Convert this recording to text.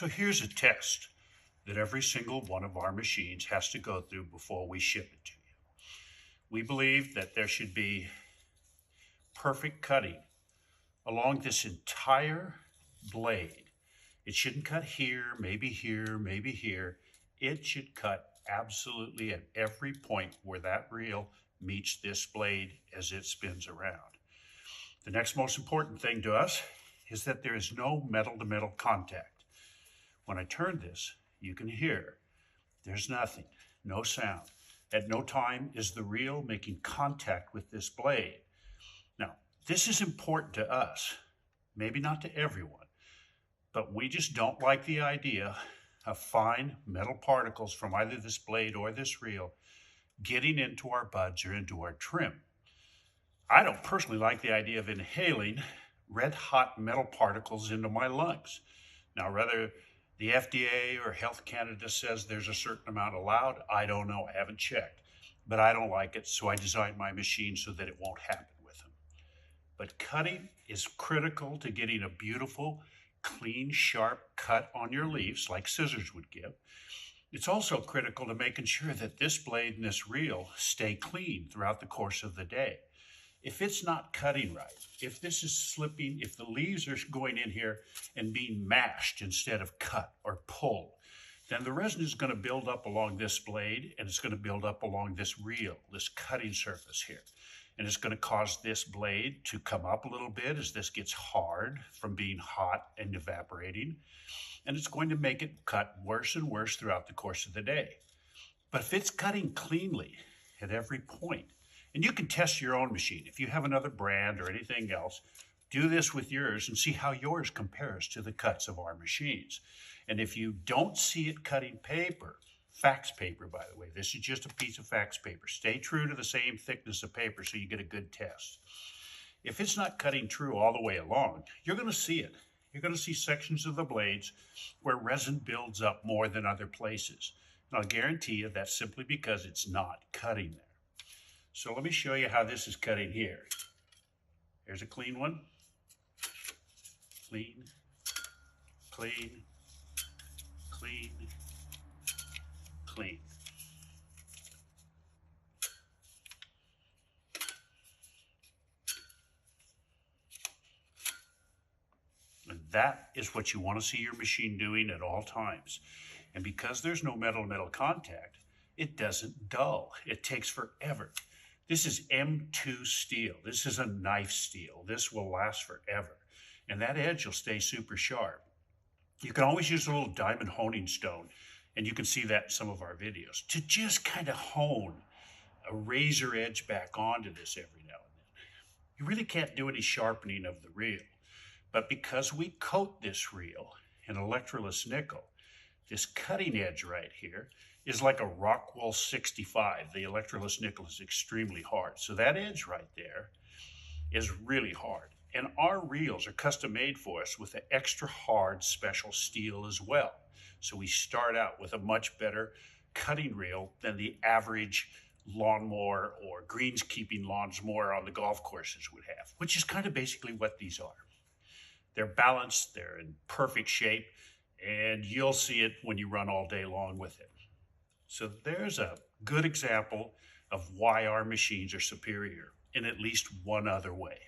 So here's a test that every single one of our machines has to go through before we ship it to you. We believe that there should be perfect cutting along this entire blade. It shouldn't cut here, maybe here, maybe here. It should cut absolutely at every point where that reel meets this blade as it spins around. The next most important thing to us is that there is no metal-to-metal contact. When I turn this, you can hear there's nothing, no sound. At no time is the reel making contact with this blade. Now, this is important to us, maybe not to everyone, but we just don't like the idea of fine metal particles from either this blade or this reel getting into our buds or into our trim. I don't personally like the idea of inhaling red hot metal particles into my lungs. Now, whether the FDA or Health Canada says there's a certain amount allowed, I don't know, I haven't checked. But I don't like it, so I designed my machine so that it won't happen with them. But cutting is critical to getting a beautiful, clean, sharp cut on your leaves, like scissors would give. It's also critical to making sure that this blade and this reel stay clean throughout the course of the day. If it's not cutting right, if this is slipping, if the leaves are going in here and being mashed instead of cut or pulled, then the resin is going to build up along this blade and it's going to build up along this reel, this cutting surface here. And it's going to cause this blade to come up a little bit as this gets hard from being hot and evaporating. And it's going to make it cut worse and worse throughout the course of the day. But if it's cutting cleanly at every point, and you can test your own machine. If you have another brand or anything else, do this with yours and see how yours compares to the cuts of our machines. And if you don't see it cutting paper, fax paper, by the way, this is just a piece of fax paper. Stay true to the same thickness of paper so you get a good test. If it's not cutting true all the way along, you're going to see it. You're going to see sections of the blades where resin builds up more than other places. And I'll guarantee you that's simply because it's not cutting there. So let me show you how this is cutting here. Here's a clean one. Clean, clean, clean, clean. And that is what you want to see your machine doing at all times. And because there's no metal-to-metal contact, it doesn't dull. It takes forever. This is M2 steel. This is a knife steel. This will last forever. And that edge will stay super sharp. You can always use a little diamond honing stone, and you can see that in some of our videos, to just kind of hone a razor edge back onto this every now and then. You really can't do any sharpening of the reel. But because we coat this reel in electroless nickel, this cutting edge right here is like a Rockwell 65. The electroless nickel is extremely hard. So that edge right there is really hard. And our reels are custom made for us with an extra hard special steel as well. So we start out with a much better cutting reel than the average lawnmower or greenskeeping lawnmower on the golf courses would have, which is kind of basically what these are. They're balanced, they're in perfect shape, and you'll see it when you run all day long with it. So there's a good example of why our machines are superior in at least one other way.